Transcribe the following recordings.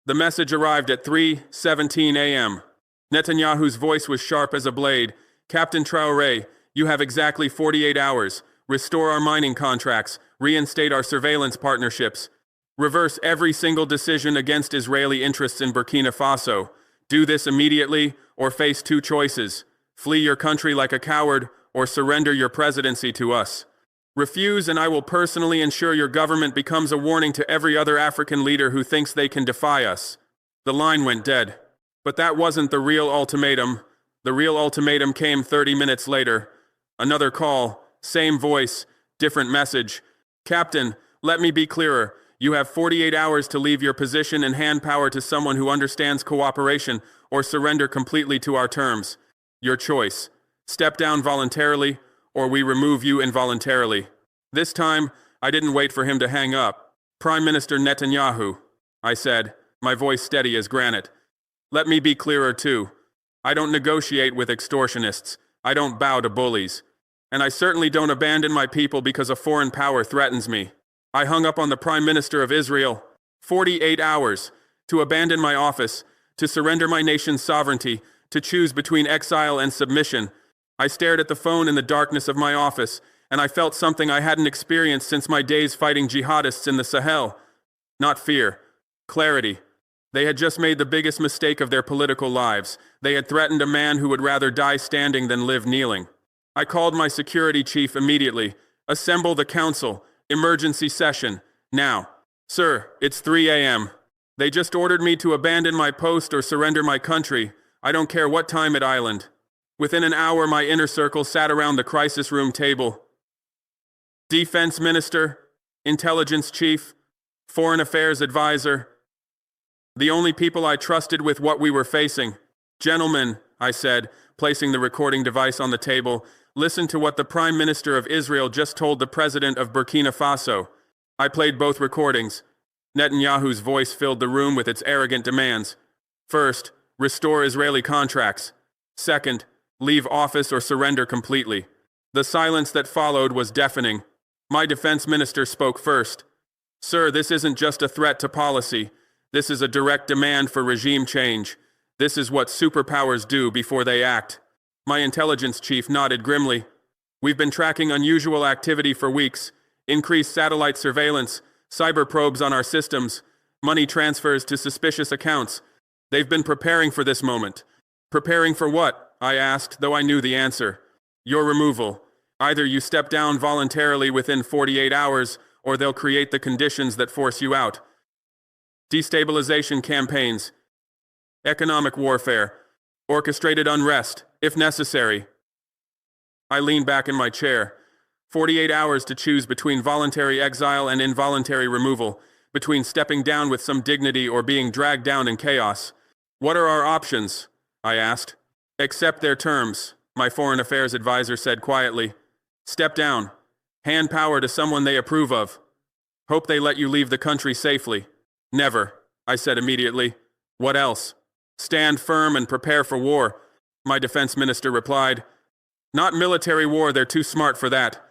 The message arrived at 3:17 a.m. Netanyahu's voice was sharp as a blade. Captain Traore, you have exactly 48 hours. Restore our mining contracts, reinstate our surveillance partnerships, reverse every single decision against Israeli interests in Burkina Faso. Do this immediately or face two choices. Flee your country like a coward or surrender your presidency to us. Refuse and I will personally ensure your government becomes a warning to every other African leader who thinks they can defy us. The line went dead. But that wasn't the real ultimatum. The real ultimatum came 30 minutes later. Another call, same voice, different message. Captain, let me be clearer. You have 48 hours to leave your position and hand power to someone who understands cooperation or surrender completely to our terms. Your choice. Step down voluntarily or we remove you involuntarily. This time, I didn't wait for him to hang up. Prime Minister Netanyahu, I said, my voice steady as granite. Let me be clearer too. I don't negotiate with extortionists. I don't bow to bullies. And I certainly don't abandon my people because a foreign power threatens me. I hung up on the Prime Minister of Israel. 48 hours to abandon my office, to surrender my nation's sovereignty, to choose between exile and submission. I stared at the phone in the darkness of my office, and I felt something I hadn't experienced since my days fighting jihadists in the Sahel. Not fear, clarity. They had just made the biggest mistake of their political lives. They had threatened a man who would rather die standing than live kneeling. I called my security chief immediately. Assemble the council. Emergency session. Now. Sir, it's 3 a.m. They just ordered me to abandon my post or surrender my country. I don't care what time at island. Within an hour, my inner circle sat around the crisis room table. Defense Minister, Intelligence Chief, Foreign Affairs Advisor. The only people I trusted with what we were facing. Gentlemen, I said, placing the recording device on the table, listen to what the Prime Minister of Israel just told the President of Burkina Faso. I played both recordings. Netanyahu's voice filled the room with its arrogant demands. First, restore Israeli contracts. Second, leave office or surrender completely. The silence that followed was deafening. My defense minister spoke first. Sir, this isn't just a threat to policy. This is a direct demand for regime change. This is what superpowers do before they act. My intelligence chief nodded grimly. We've been tracking unusual activity for weeks. Increased satellite surveillance, cyber probes on our systems, money transfers to suspicious accounts. They've been preparing for this moment. Preparing for what? I asked, though I knew the answer. Your removal. Either you step down voluntarily within 48 hours, or they'll create the conditions that force you out. Destabilization campaigns. Economic warfare. Orchestrated unrest, if necessary. I leaned back in my chair. 48 hours to choose between voluntary exile and involuntary removal, between stepping down with some dignity or being dragged down in chaos. What are our options? I asked. Accept their terms, my foreign affairs advisor said quietly. Step down. Hand power to someone they approve of. Hope they let you leave the country safely. Never, I said immediately. What else? Stand firm and prepare for war, my defense minister replied. Not military war, they're too smart for that.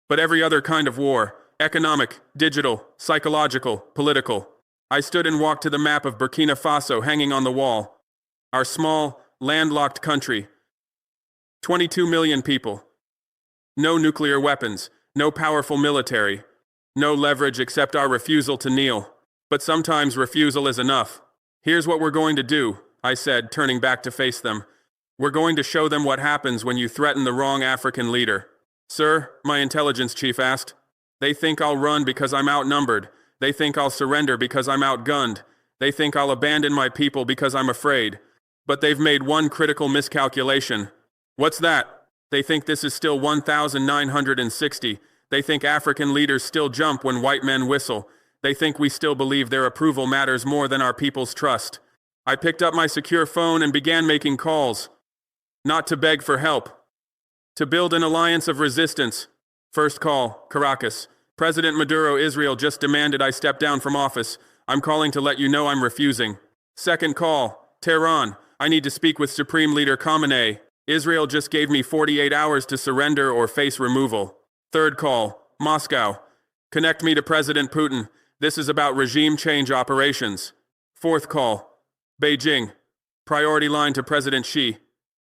But every other kind of war, economic, digital, psychological, political. I stood and walked to the map of Burkina Faso hanging on the wall. Our small, landlocked country. 22 million people. No nuclear weapons, no powerful military, no leverage except our refusal to kneel. But sometimes refusal is enough. Here's what we're going to do, I said, turning back to face them. We're going to show them what happens when you threaten the wrong African leader. Sir, my intelligence chief asked. They think I'll run because I'm outnumbered. They think I'll surrender because I'm outgunned. They think I'll abandon my people because I'm afraid. But they've made one critical miscalculation. What's that? They think this is still 1960. They think African leaders still jump when white men whistle. They think we still believe their approval matters more than our people's trust. I picked up my secure phone and began making calls. Not to beg for help. To build an alliance of resistance. First call, Caracas. President Maduro, Israel just demanded I step down from office. I'm calling to let you know I'm refusing. Second call, Tehran. I need to speak with Supreme Leader Khamenei. Israel just gave me 48 hours to surrender or face removal. Third call, Moscow. Connect me to President Putin. This is about regime change operations. Fourth call. Beijing. Priority line to President Xi.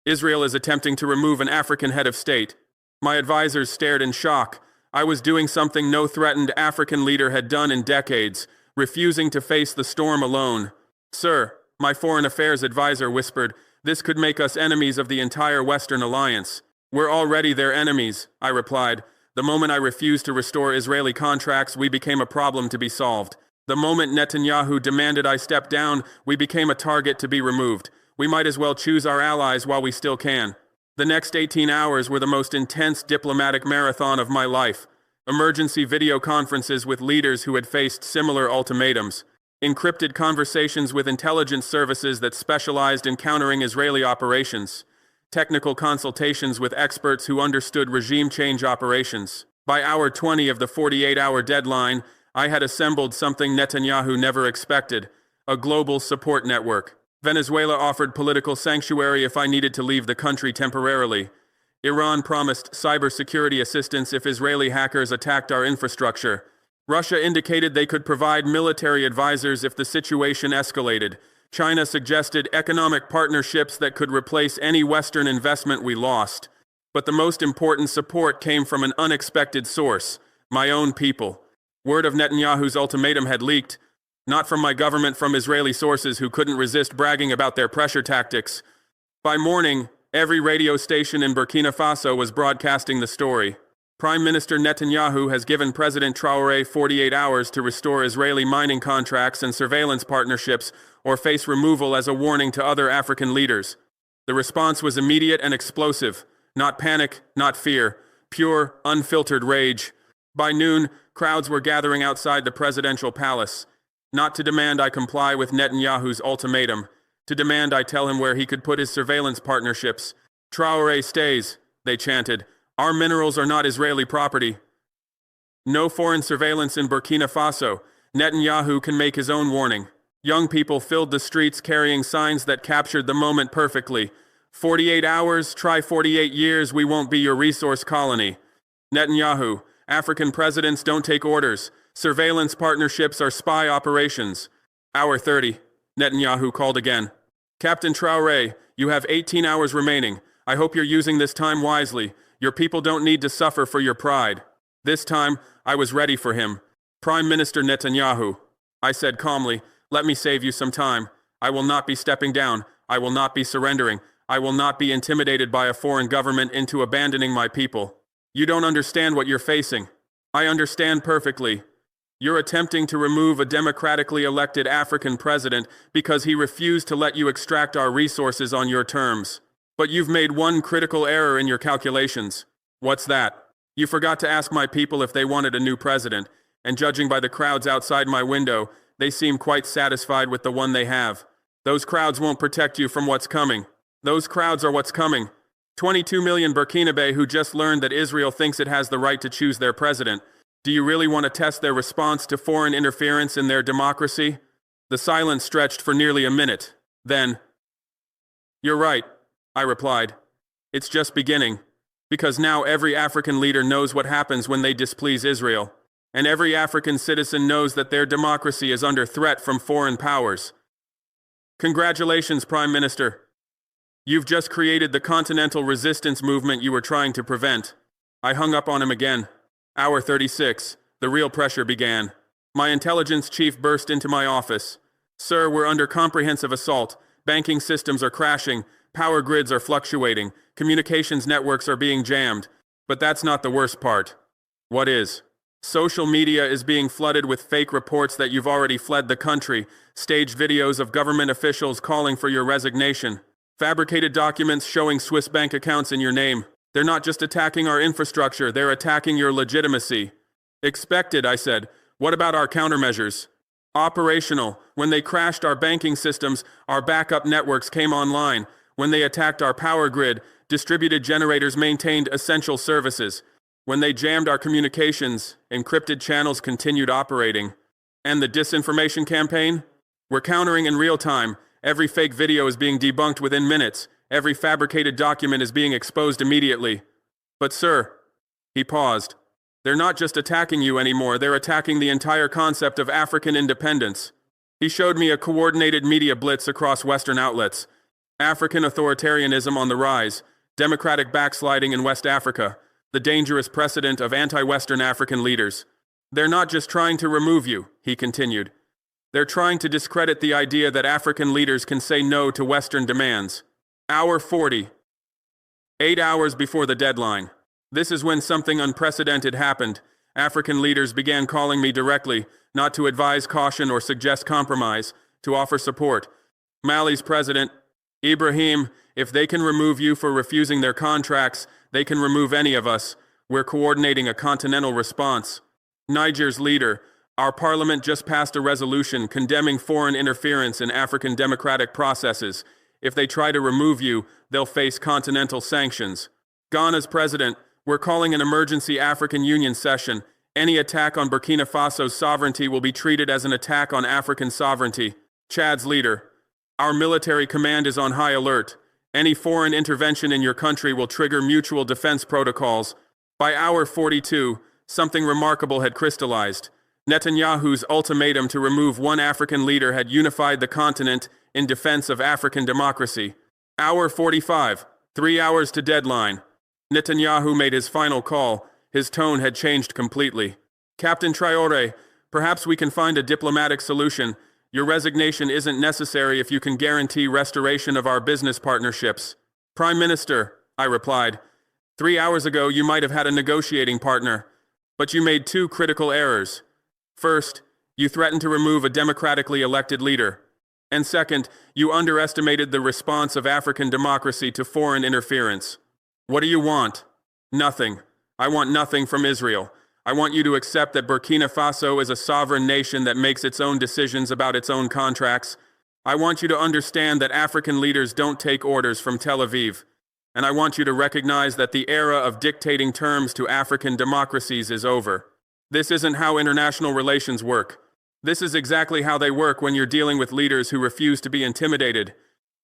Israel is attempting to remove an African head of state. My advisors stared in shock. I was doing something no threatened African leader had done in decades, refusing to face the storm alone. Sir, my foreign affairs advisor whispered, this could make us enemies of the entire Western alliance. We're already their enemies, I replied. The moment I refused to restore Israeli contracts, we became a problem to be solved. The moment Netanyahu demanded I step down, we became a target to be removed. We might as well choose our allies while we still can. The next 18 hours were the most intense diplomatic marathon of my life. Emergency video conferences with leaders who had faced similar ultimatums. Encrypted conversations with intelligence services that specialized in countering Israeli operations. Technical consultations with experts who understood regime change operations. By hour 20 of the 48-hour deadline, I had assembled something Netanyahu never expected, a global support network. Venezuela offered political sanctuary if I needed to leave the country temporarily. Iran promised cybersecurity assistance if Israeli hackers attacked our infrastructure. Russia indicated they could provide military advisors if the situation escalated. China suggested economic partnerships that could replace any Western investment we lost. But the most important support came from an unexpected source, my own people. Word of Netanyahu's ultimatum had leaked, not from my government, from Israeli sources who couldn't resist bragging about their pressure tactics. By morning, every radio station in Burkina Faso was broadcasting the story. Prime Minister Netanyahu has given President Traore 48 hours to restore Israeli mining contracts and surveillance partnerships or face removal as a warning to other African leaders. The response was immediate and explosive. Not panic, not fear. Pure, unfiltered rage. By noon, crowds were gathering outside the presidential palace. Not to demand I comply with Netanyahu's ultimatum. To demand I tell him where he could put his surveillance partnerships. Traore stays, they chanted. Our minerals are not Israeli property. No foreign surveillance in Burkina Faso. Netanyahu can make his own warning. Young people filled the streets carrying signs that captured the moment perfectly. 48 hours, try 48 years, we won't be your resource colony. Netanyahu, African presidents don't take orders. Surveillance partnerships are spy operations. Hour 30. Netanyahu called again. Captain Traore, you have 18 hours remaining. I hope you're using this time wisely. Your people don't need to suffer for your pride. This time, I was ready for him. Prime Minister Netanyahu, I said calmly, let me save you some time. I will not be stepping down. I will not be surrendering. I will not be intimidated by a foreign government into abandoning my people. You don't understand what you're facing. I understand perfectly. You're attempting to remove a democratically elected African president because he refused to let you extract our resources on your terms. But you've made one critical error in your calculations. What's that? You forgot to ask my people if they wanted a new president, and judging by the crowds outside my window, they seem quite satisfied with the one they have. Those crowds won't protect you from what's coming. Those crowds are what's coming. 22 million Burkinabe who just learned that Israel thinks it has the right to choose their president. Do you really want to test their response to foreign interference in their democracy? The silence stretched for nearly a minute. Then, you're right, I replied. It's just beginning. Because now every African leader knows what happens when they displease Israel. And every African citizen knows that their democracy is under threat from foreign powers. Congratulations, Prime Minister. You've just created the continental resistance movement you were trying to prevent. I hung up on him again. Hour 36. The real pressure began. My intelligence chief burst into my office. Sir, we're under comprehensive assault. Banking systems are crashing. Power grids are fluctuating. Communications networks are being jammed. But that's not the worst part. What is? Social media is being flooded with fake reports that you've already fled the country, staged videos of government officials calling for your resignation, fabricated documents showing Swiss bank accounts in your name. They're not just attacking our infrastructure, they're attacking your legitimacy. Expected, I said. What about our countermeasures? Operational. When they crashed our banking systems, our backup networks came online. When they attacked our power grid, distributed generators maintained essential services. When they jammed our communications, encrypted channels continued operating. And the disinformation campaign? We're countering in real time. Every fake video is being debunked within minutes. Every fabricated document is being exposed immediately. But sir, he paused. They're not just attacking you anymore, they're attacking the entire concept of African independence. He showed me a coordinated media blitz across Western outlets. African authoritarianism on the rise, democratic backsliding in West Africa, the dangerous precedent of anti-Western African leaders. They're not just trying to remove you, he continued. They're trying to discredit the idea that African leaders can say no to Western demands. Hour 40. 8 hours before the deadline. This is when something unprecedented happened. African leaders began calling me directly, not to advise caution or suggest compromise, to offer support. Mali's president, Ibrahim, if they can remove you for refusing their contracts, they can remove any of us. We're coordinating a continental response. Niger's leader, our parliament just passed a resolution condemning foreign interference in African democratic processes. If they try to remove you, they'll face continental sanctions. Ghana's president, we're calling an emergency African Union session. Any attack on Burkina Faso's sovereignty will be treated as an attack on African sovereignty. Chad's leader, our military command is on high alert. Any foreign intervention in your country will trigger mutual defense protocols. By hour 42, something remarkable had crystallized. Netanyahu's ultimatum to remove one African leader had unified the continent in defense of African democracy. Hour 45, 3 hours to deadline. Netanyahu made his final call. His tone had changed completely. Captain Traore, perhaps we can find a diplomatic solution. Your resignation isn't necessary if you can guarantee restoration of our business partnerships. Prime Minister, I replied, 3 hours ago you might have had a negotiating partner, but you made two critical errors. First, you threatened to remove a democratically elected leader. And second, you underestimated the response of African democracy to foreign interference. What do you want? Nothing. I want nothing from Israel. I want you to accept that Burkina Faso is a sovereign nation that makes its own decisions about its own contracts. I want you to understand that African leaders don't take orders from Tel Aviv. And I want you to recognize that the era of dictating terms to African democracies is over. This isn't how international relations work. This is exactly how they work when you're dealing with leaders who refuse to be intimidated.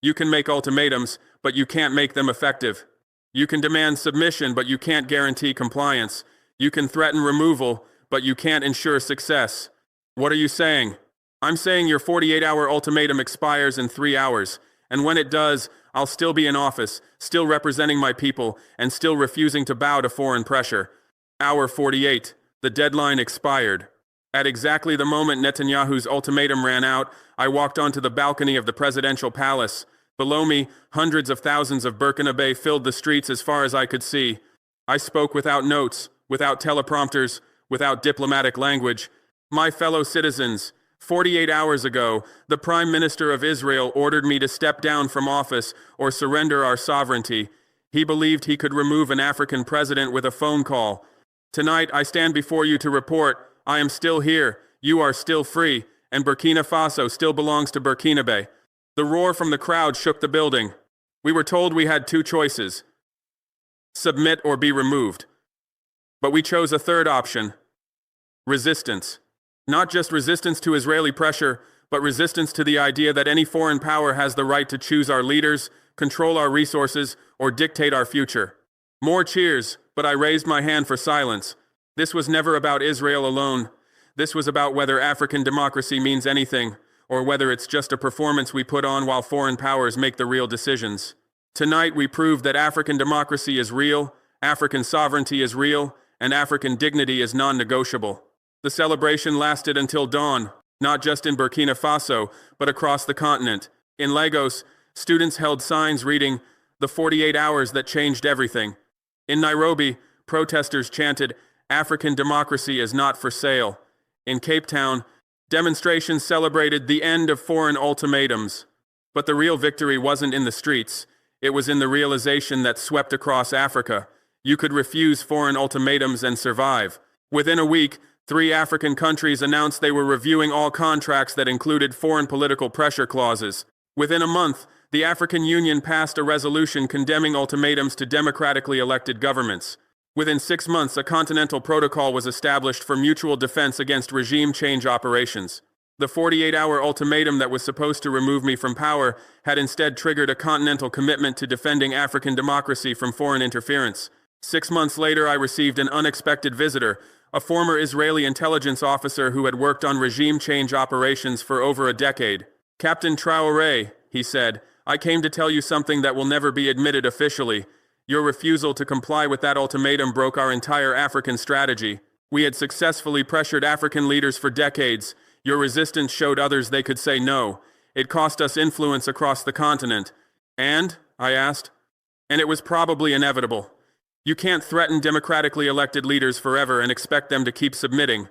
You can make ultimatums, but you can't make them effective. You can demand submission, but you can't guarantee compliance. You can threaten removal, but you can't ensure success. What are you saying? I'm saying your 48-hour ultimatum expires in 3 hours, and when it does, I'll still be in office, still representing my people, and still refusing to bow to foreign pressure. Hour 48. The deadline expired. At exactly the moment Netanyahu's ultimatum ran out, I walked onto the balcony of the presidential palace. Below me, hundreds of thousands of Burkina Faso filled the streets as far as I could see. I spoke without notes, without teleprompters, without diplomatic language. My fellow citizens, 48 hours ago, the Prime Minister of Israel ordered me to step down from office or surrender our sovereignty. He believed he could remove an African president with a phone call. Tonight, I stand before you to report, I am still here, you are still free, and Burkina Faso still belongs to Burkina Faso. The roar from the crowd shook the building. We were told we had two choices: submit or be removed. But we chose a third option: resistance. Not just resistance to Israeli pressure, but resistance to the idea that any foreign power has the right to choose our leaders, control our resources, or dictate our future. More cheers, but I raised my hand for silence. This was never about Israel alone. This was about whether African democracy means anything, or whether it's just a performance we put on while foreign powers make the real decisions. Tonight we proved that African democracy is real, African sovereignty is real, and African dignity is non-negotiable. The celebration lasted until dawn, not just in Burkina Faso, but across the continent. In Lagos, students held signs reading, "The 48 hours that changed everything." In Nairobi, protesters chanted, "African democracy is not for sale." In Cape Town, demonstrations celebrated the end of foreign ultimatums. But the real victory wasn't in the streets. It was in the realization that swept across Africa. You could refuse foreign ultimatums and survive. Within a week, 3 African countries announced they were reviewing all contracts that included foreign political pressure clauses. Within a month, the African Union passed a resolution condemning ultimatums to democratically elected governments. Within 6 months, a continental protocol was established for mutual defense against regime change operations. The 48-hour ultimatum that was supposed to remove me from power had instead triggered a continental commitment to defending African democracy from foreign interference. 6 months later, I received an unexpected visitor, a former Israeli intelligence officer who had worked on regime change operations for over a decade. "Captain Traoré," he said, "I came to tell you something that will never be admitted officially. Your refusal to comply with that ultimatum broke our entire African strategy. We had successfully pressured African leaders for decades. Your resistance showed others they could say no. It cost us influence across the continent." "And?" I asked. "And it was probably inevitable. You can't threaten democratically elected leaders forever and expect them to keep submitting.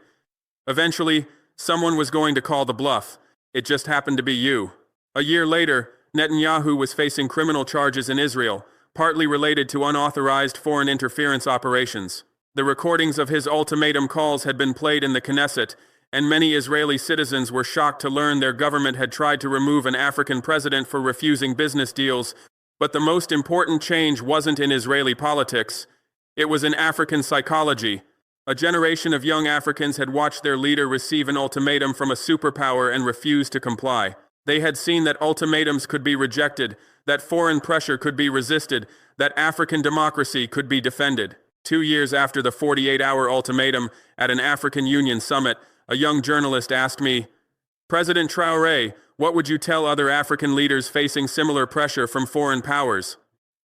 Eventually, someone was going to call the bluff. It just happened to be you." A year later, Netanyahu was facing criminal charges in Israel, partly related to unauthorized foreign interference operations. The recordings of his ultimatum calls had been played in the Knesset, and many Israeli citizens were shocked to learn their government had tried to remove an African president for refusing business deals. But the most important change wasn't in Israeli politics. It was in African psychology. A generation of young Africans had watched their leader receive an ultimatum from a superpower and refuse to comply. They had seen that ultimatums could be rejected, that foreign pressure could be resisted, that African democracy could be defended. 2 years after the 48-hour ultimatum at an African Union summit, a young journalist asked me, "President Traoré, what would you tell other African leaders facing similar pressure from foreign powers?"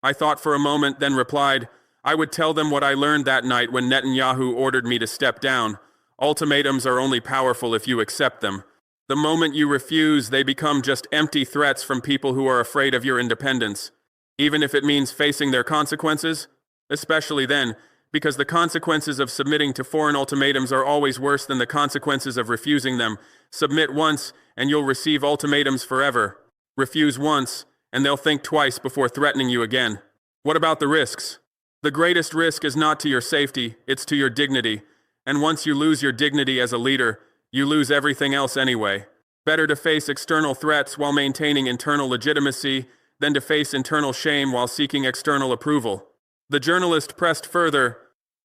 I thought for a moment, then replied, "I would tell them what I learned that night when Netanyahu ordered me to step down. Ultimatums are only powerful if you accept them. The moment you refuse, they become just empty threats from people who are afraid of your independence, even if it means facing their consequences, especially then, because the consequences of submitting to foreign ultimatums are always worse than the consequences of refusing them. Submit once, and you'll receive ultimatums forever. Refuse once, and they'll think twice before threatening you again." What about the risks? The greatest risk is not to your safety, it's to your dignity. And once you lose your dignity as a leader, you lose everything else anyway. Better to face external threats while maintaining internal legitimacy than to face internal shame while seeking external approval. The journalist pressed further,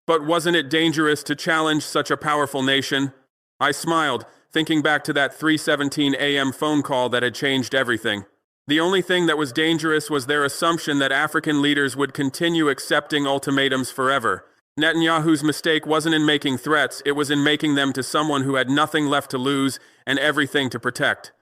"But wasn't it dangerous to challenge such a powerful nation?" I smiled, thinking back to that 3:17 a.m. phone call that had changed everything. The only thing that was dangerous was their assumption that African leaders would continue accepting ultimatums forever. Netanyahu's mistake wasn't in making threats, it was in making them to someone who had nothing left to lose and everything to protect.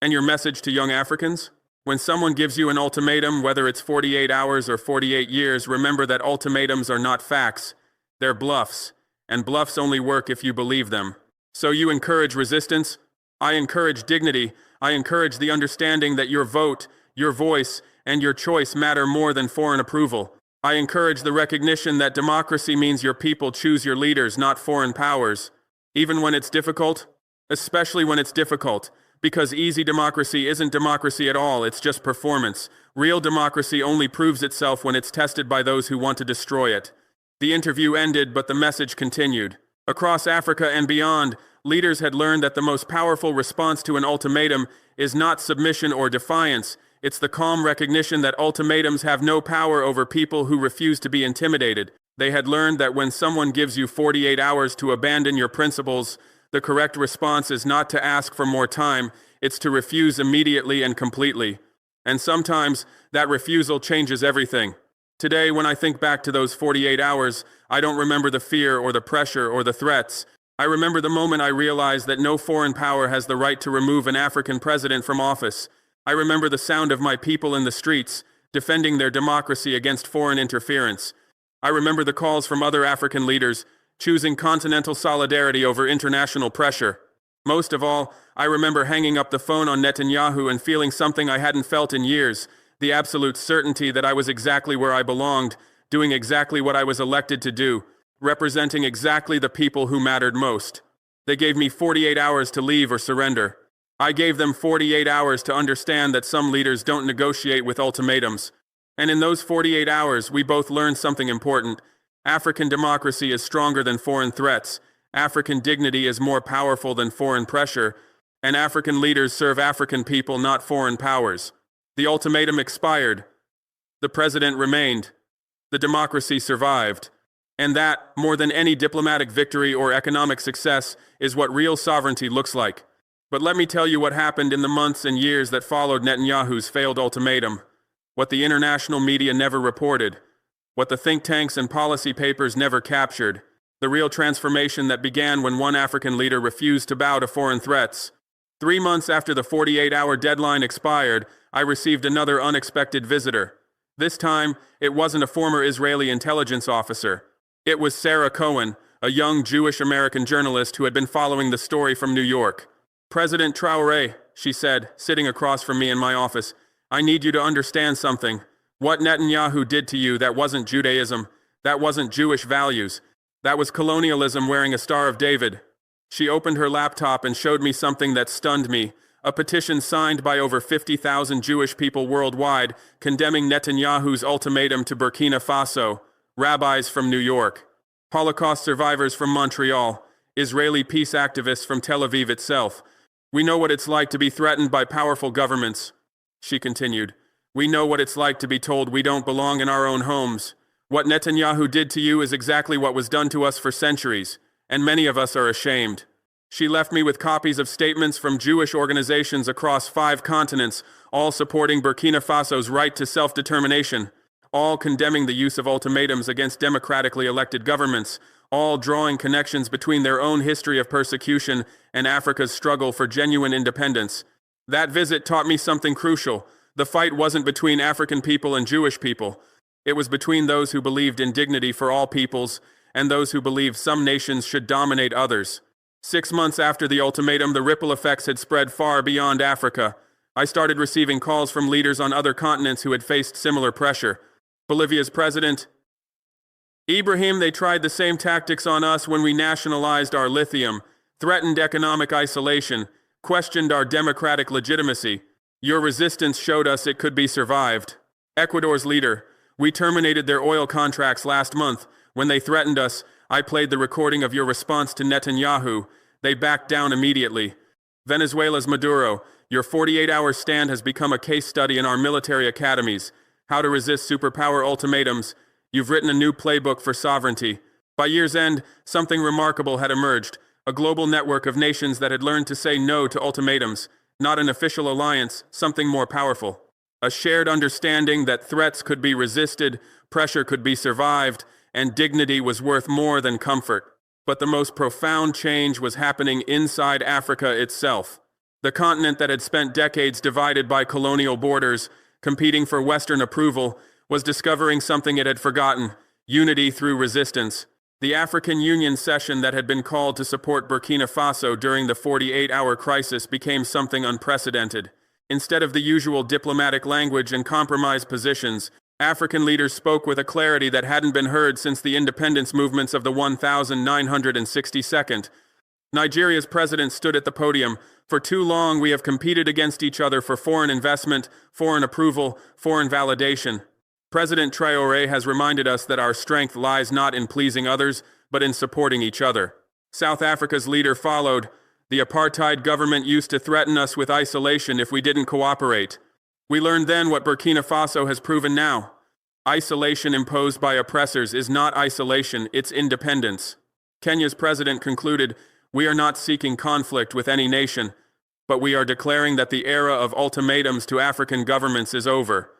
And your message to young Africans? When someone gives you an ultimatum, whether it's 48 hours or 48 years, remember that ultimatums are not facts. They're bluffs, and bluffs only work if you believe them. So you encourage resistance? I encourage dignity. I encourage the understanding that your vote, your voice, and your choice matter more than foreign approval. I encourage the recognition that democracy means your people choose your leaders, not foreign powers. Even when it's difficult, especially when it's difficult, because easy democracy isn't democracy at all, it's just performance. Real democracy only proves itself when it's tested by those who want to destroy it. The interview ended, but the message continued. Across Africa and beyond, leaders had learned that the most powerful response to an ultimatum is not submission or defiance. It's the calm recognition that ultimatums have no power over people who refuse to be intimidated. They had learned that when someone gives you 48 hours to abandon your principles, the correct response is not to ask for more time, it's to refuse immediately and completely. And sometimes, that refusal changes everything. Today, when I think back to those 48 hours, I don't remember the fear or the pressure or the threats. I remember the moment I realized that no foreign power has the right to remove an African president from office. I remember the sound of my people in the streets, defending their democracy against foreign interference. I remember the calls from other African leaders, choosing continental solidarity over international pressure. Most of all, I remember hanging up the phone on Netanyahu and feeling something I hadn't felt in years, the absolute certainty that I was exactly where I belonged, doing exactly what I was elected to do, representing exactly the people who mattered most. They gave me 48 hours to leave or surrender. I gave them 48 hours to understand that some leaders don't negotiate with ultimatums. And in those 48 hours, we both learned something important. African democracy is stronger than foreign threats. African dignity is more powerful than foreign pressure. And African leaders serve African people, not foreign powers. The ultimatum expired. The president remained. The democracy survived. And that, more than any diplomatic victory or economic success, is what real sovereignty looks like. But let me tell you what happened in the months and years that followed Netanyahu's failed ultimatum. What the international media never reported. What the think tanks and policy papers never captured. The real transformation that began when one African leader refused to bow to foreign threats. 3 months after the 48-hour deadline expired, I received another unexpected visitor. This time, it wasn't a former Israeli intelligence officer. It was Sarah Cohen, a young Jewish-American journalist who had been following the story from New York. "President Traore," she said, sitting across from me in my office, "I need you to understand something. What Netanyahu did to you, that wasn't Judaism. That wasn't Jewish values. That was colonialism wearing a Star of David." She opened her laptop and showed me something that stunned me, a petition signed by over 50,000 Jewish people worldwide condemning Netanyahu's ultimatum to Burkina Faso, rabbis from New York, Holocaust survivors from Montreal, Israeli peace activists from Tel Aviv itself. "We know what it's like to be threatened by powerful governments," she continued. "We know what it's like to be told we don't belong in our own homes. What Netanyahu did to you is exactly what was done to us for centuries, and many of us are ashamed." She left me with copies of statements from Jewish organizations across 5 continents, all supporting Burkina Faso's right to self-determination, all condemning the use of ultimatums against democratically elected governments, all drawing connections between their own history of persecution and Africa's struggle for genuine independence. That visit taught me something crucial. The fight wasn't between African people and Jewish people. It was between those who believed in dignity for all peoples and those who believed some nations should dominate others. 6 months after the ultimatum, the ripple effects had spread far beyond Africa. I started receiving calls from leaders on other continents who had faced similar pressure. Bolivia's president, "Ibrahim, they tried the same tactics on us when we nationalized our lithium, threatened economic isolation, questioned our democratic legitimacy. Your resistance showed us it could be survived." Ecuador's leader, "We terminated their oil contracts last month. When they threatened us, I played the recording of your response to Netanyahu. They backed down immediately." Venezuela's Maduro, "Your 48-hour stand has become a case study in our military academies. How to resist superpower ultimatums. You've written a new playbook for sovereignty." By year's end, something remarkable had emerged, a global network of nations that had learned to say no to ultimatums, not an official alliance, something more powerful. A shared understanding that threats could be resisted, pressure could be survived, and dignity was worth more than comfort. But the most profound change was happening inside Africa itself. The continent that had spent decades divided by colonial borders, competing for Western approval, was discovering something it had forgotten: unity through resistance. The African Union session that had been called to support Burkina Faso during the 48-hour crisis became something unprecedented. Instead of the usual diplomatic language and compromise positions, African leaders spoke with a clarity that hadn't been heard since the independence movements of the 1962nd. Nigeria's president stood at the podium. "For too long we have competed against each other for foreign investment, foreign approval, foreign validation. President Traore has reminded us that our strength lies not in pleasing others, but in supporting each other." South Africa's leader followed. "The apartheid government used to threaten us with isolation if we didn't cooperate. We learned then what Burkina Faso has proven now. Isolation imposed by oppressors is not isolation, it's independence." Kenya's president concluded, "We are not seeking conflict with any nation, but we are declaring that the era of ultimatums to African governments is over.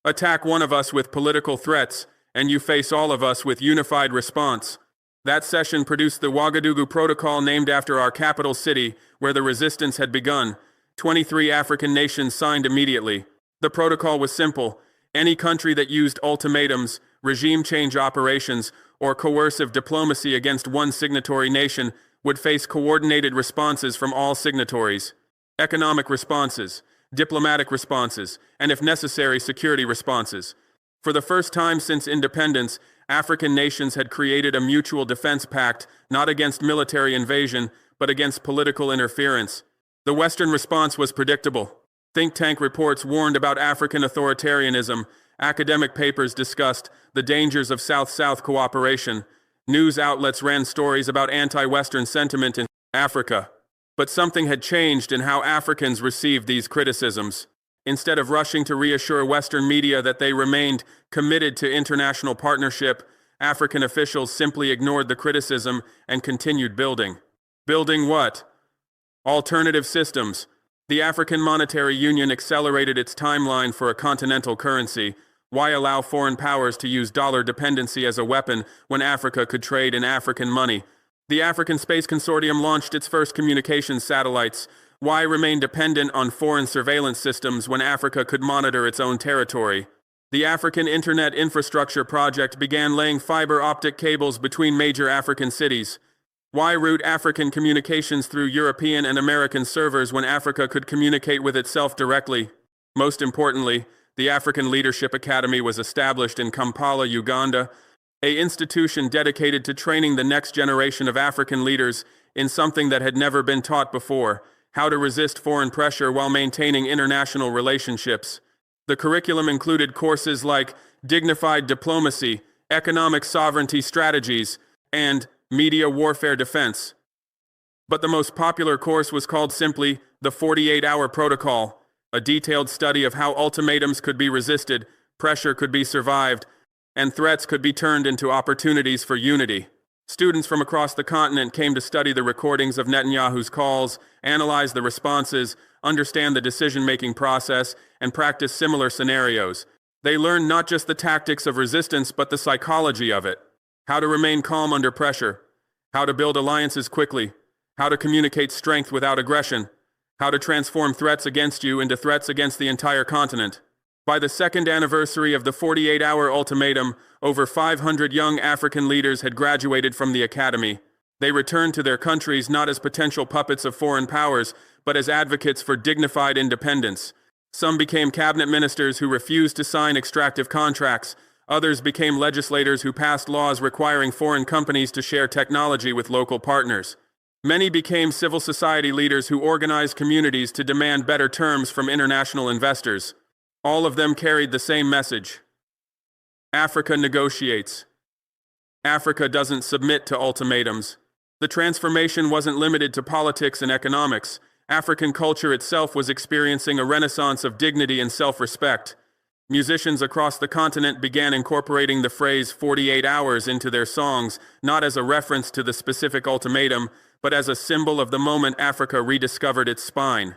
Attack one of us with political threats, and you face all of us with unified response." That session produced the Ouagadougou Protocol, named after our capital city, where the resistance had begun. 23 African nations signed immediately. The protocol was simple. Any country that used ultimatums, regime change operations, or coercive diplomacy against one signatory nation would face coordinated responses from all signatories. Economic responses, diplomatic responses, and if necessary, security responses. For the first time since independence, African nations had created a mutual defense pact, not against military invasion, but against political interference. The Western response was predictable. Think tank reports warned about African authoritarianism. Academic papers discussed the dangers of South-South cooperation. News outlets ran stories about anti-Western sentiment in Africa. But something had changed in how Africans received these criticisms. Instead of rushing to reassure Western media that they remained committed to international partnership, African officials simply ignored the criticism and continued building. Building what? Alternative systems. The African Monetary Union accelerated its timeline for a continental currency, Why allow foreign powers to use dollar dependency as a weapon when Africa could trade in African money? The African Space Consortium launched its first communications satellites. Why remain dependent on foreign surveillance systems when Africa could monitor its own territory? The African Internet Infrastructure Project began laying fiber optic cables between major African cities. Why route African communications through European and American servers when Africa could communicate with itself directly? Most importantly, the African Leadership Academy was established in Kampala, Uganda, an institution dedicated to training the next generation of African leaders in something that had never been taught before: how to resist foreign pressure while maintaining international relationships. The curriculum included courses like dignified diplomacy, economic sovereignty strategies, and media warfare defense. But the most popular course was called simply the 48-Hour Protocol, a detailed study of how ultimatums could be resisted, pressure could be survived, and threats could be turned into opportunities for unity. Students from across the continent came to study the recordings of Netanyahu's calls, analyze the responses, understand the decision-making process, and practice similar scenarios. They learned not just the tactics of resistance, but the psychology of it. How to remain calm under pressure, how to build alliances quickly, how to communicate strength without aggression, how to transform threats against you into threats against the entire continent. By the second anniversary of the 48-hour ultimatum, over 500 young African leaders had graduated from the academy. They returned to their countries not as potential puppets of foreign powers, but as advocates for dignified independence. Some became cabinet ministers who refused to sign extractive contracts. Others became legislators who passed laws requiring foreign companies to share technology with local partners. Many became civil society leaders who organized communities to demand better terms from international investors. All of them carried the same message: Africa negotiates. Africa doesn't submit to ultimatums. The transformation wasn't limited to politics and economics. African culture itself was experiencing a renaissance of dignity and self-respect. Musicians across the continent began incorporating the phrase 48 hours into their songs, not as a reference to the specific ultimatum, but as a symbol of the moment Africa rediscovered its spine.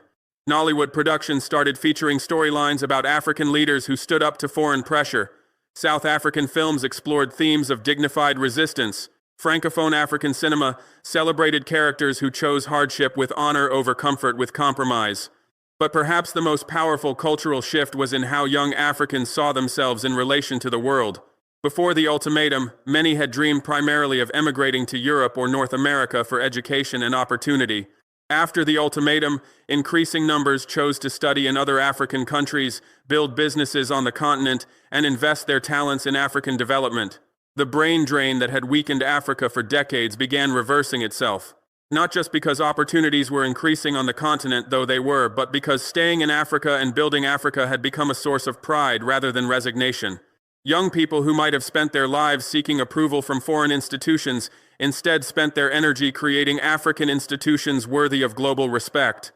Nollywood productions started featuring storylines about African leaders who stood up to foreign pressure. South African films explored themes of dignified resistance. Francophone African cinema celebrated characters who chose hardship with honor over comfort with compromise. But perhaps the most powerful cultural shift was in how young Africans saw themselves in relation to the world. Before the ultimatum, many had dreamed primarily of emigrating to Europe or North America for education and opportunity. After the ultimatum, increasing numbers chose to study in other African countries, build businesses on the continent, and invest their talents in African development. The brain drain that had weakened Africa for decades began reversing itself. Not just because opportunities were increasing on the continent, though they were, but because staying in Africa and building Africa had become a source of pride rather than resignation. Young people who might have spent their lives seeking approval from foreign institutions instead spent their energy creating African institutions worthy of global respect.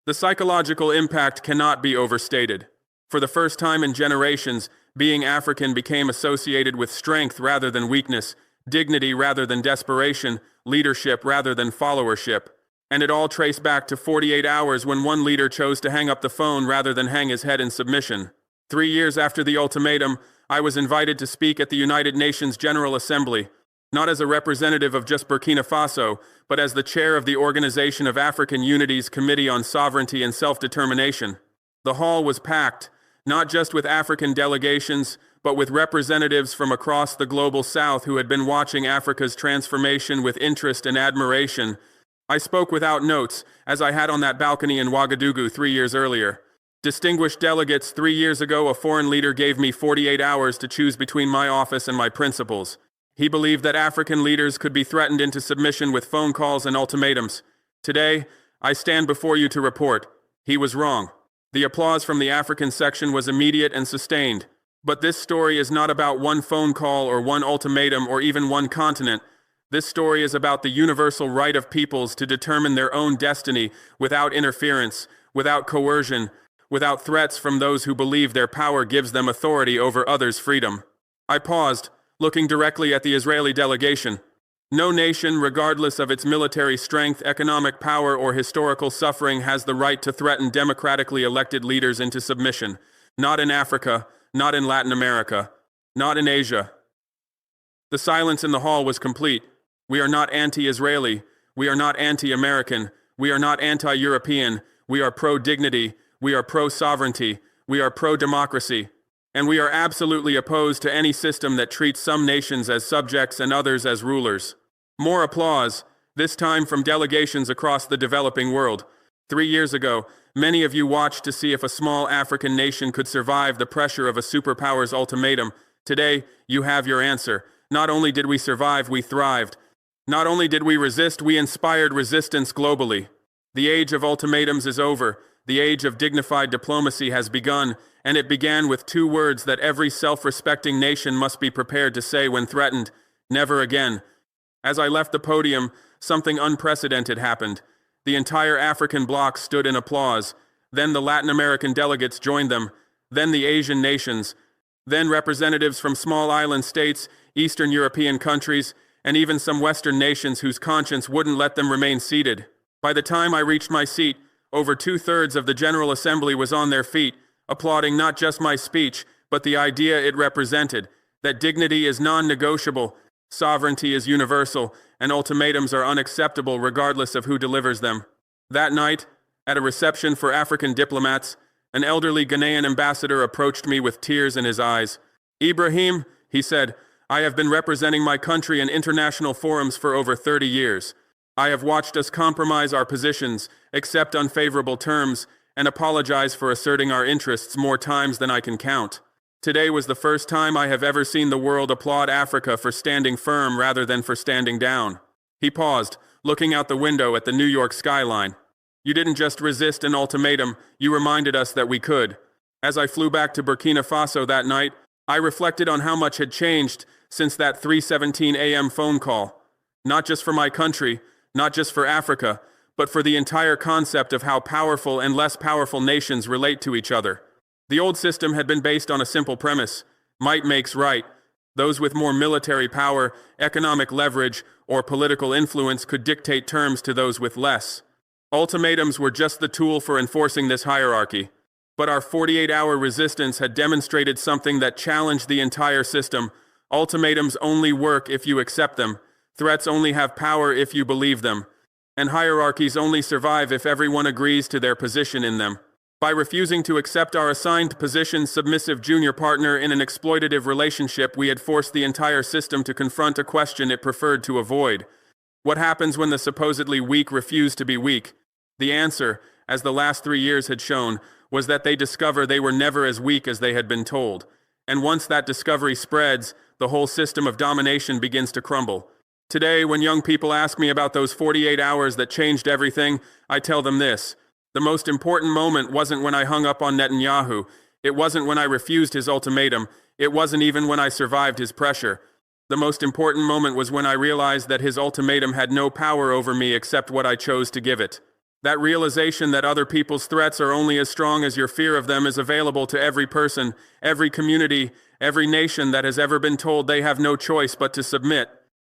The psychological impact cannot be overstated. For the first time in generations, being African became associated with strength rather than weakness, dignity rather than desperation, leadership rather than followership. And it all traced back to 48 hours when one leader chose to hang up the phone rather than hang his head in submission. 3 years after the ultimatum, I was invited to speak at the United Nations General Assembly, not as a representative of just Burkina Faso, but as the chair of the Organization of African Unity's Committee on Sovereignty and Self-Determination. The hall was packed, not just with African delegations, but with representatives from across the global south who had been watching Africa's transformation with interest and admiration. I spoke without notes, as I had on that balcony in Ouagadougou 3 years earlier. Distinguished delegates, 3 years ago a foreign leader gave me 48 hours to choose between my office and my principles. He believed that African leaders could be threatened into submission with phone calls and ultimatums. Today, I stand before you to report. He was wrong. The applause from the African section was immediate and sustained. But this story is not about one phone call or one ultimatum or even one continent. This story is about the universal right of peoples to determine their own destiny without interference, without coercion, without threats from those who believe their power gives them authority over others' freedom. I paused, looking directly at the Israeli delegation. No nation, regardless of its military strength, economic power, or historical suffering, has the right to threaten democratically elected leaders into submission. Not in Africa, not in Latin America, not in Asia. The silence in the hall was complete. We are not anti-Israeli. We are not anti-American. We are not anti-European. We are pro-dignity. We are pro-sovereignty. We are pro-democracy. And we are absolutely opposed to any system that treats some nations as subjects and others as rulers. More applause, this time from delegations across the developing world. 3 years ago, many of you watched to see if a small African nation could survive the pressure of a superpower's ultimatum. Today, you have your answer. Not only did we survive, we thrived. Not only did we resist, we inspired resistance globally. The age of ultimatums is over. The age of dignified diplomacy has begun, and it began with 2 words that every self-respecting nation must be prepared to say when threatened: never again. As I left the podium, something unprecedented happened. The entire African bloc stood in applause. Then the Latin American delegates joined them. Then the Asian nations. Then representatives from small island states, Eastern European countries, and even some Western nations whose conscience wouldn't let them remain seated. By the time I reached my seat, over 2/3 of the General Assembly was on their feet, applauding not just my speech, but the idea it represented, that dignity is non-negotiable, sovereignty is universal, and ultimatums are unacceptable regardless of who delivers them. That night, at a reception for African diplomats, an elderly Ghanaian ambassador approached me with tears in his eyes. "Ibrahim," he said, "I have been representing my country in international forums for over 30 years. I have watched us compromise our positions, accept unfavorable terms, and apologize for asserting our interests more times than I can count. Today was the first time I have ever seen the world applaud Africa for standing firm rather than for standing down." He paused, looking out the window at the New York skyline. "You didn't just resist an ultimatum, you reminded us that we could." As I flew back to Burkina Faso that night, I reflected on how much had changed since that 3:17 a.m. phone call. Not just for my country, not just for Africa, but for the entire concept of how powerful and less powerful nations relate to each other. The old system had been based on a simple premise: might makes right. Those with more military power, economic leverage, or political influence could dictate terms to those with less. Ultimatums were just the tool for enforcing this hierarchy. But our 48-hour resistance had demonstrated something that challenged the entire system. Ultimatums only work if you accept them. Threats only have power if you believe them. And hierarchies only survive if everyone agrees to their position in them. By refusing to accept our assigned position submissive junior partner in an exploitative relationship, we had forced the entire system to confront a question it preferred to avoid. What happens when the supposedly weak refuse to be weak? The answer, as the last 3 years had shown, was that they discover they were never as weak as they had been told. And once that discovery spreads, the whole system of domination begins to crumble. Today, when young people ask me about those 48 hours that changed everything, I tell them this: the most important moment wasn't when I hung up on Netanyahu. It wasn't when I refused his ultimatum. It wasn't even when I survived his pressure. The most important moment was when I realized that his ultimatum had no power over me except what I chose to give it. That realization that other people's threats are only as strong as your fear of them is available to every person, every community, every nation that has ever been told they have no choice but to submit.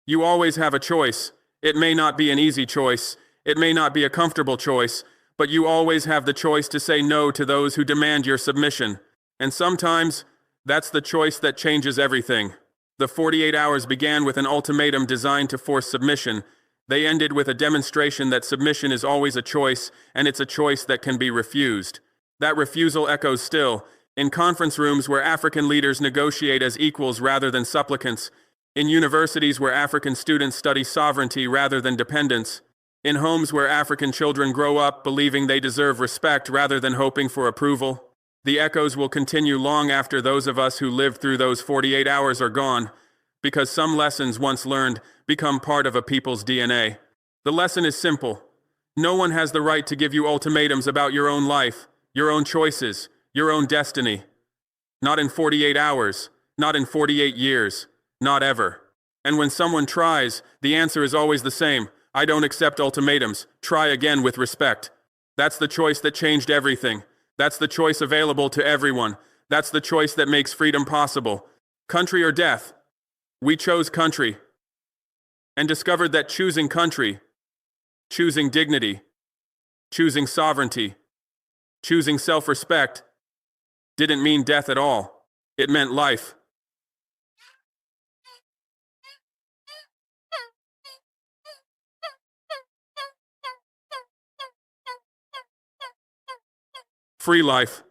You always have a choice. It may not be an easy choice. It may not be a comfortable choice, but you always have the choice to say no to those who demand your submission. And sometimes, that's the choice that changes everything. The 48 hours began with an ultimatum designed to force submission. They ended with a demonstration that submission is always a choice, and it's a choice that can be refused. That refusal echoes still, in conference rooms where African leaders negotiate as equals rather than supplicants, in universities where African students study sovereignty rather than dependence, in homes where African children grow up believing they deserve respect rather than hoping for approval. The echoes will continue long after those of us who lived through those 48 hours are gone, because some lessons once learned become part of a people's DNA. The lesson is simple. No one has the right to give you ultimatums about your own life, your own choices, your own destiny. Not in 48 hours, not in 48 years, not ever. And when someone tries, the answer is always the same: I don't accept ultimatums. Try again with respect. That's the choice that changed everything. That's the choice available to everyone. That's the choice that makes freedom possible. Country or death? We chose country. And discovered that choosing country, choosing dignity, choosing sovereignty, choosing self-respect, didn't mean death at all. It meant life. Free life.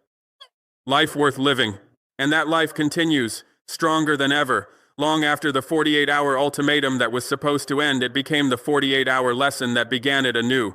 Life worth living. And that life continues, stronger than ever. Long after the 48-hour ultimatum that was supposed to end, it became the 48-hour lesson that began it anew.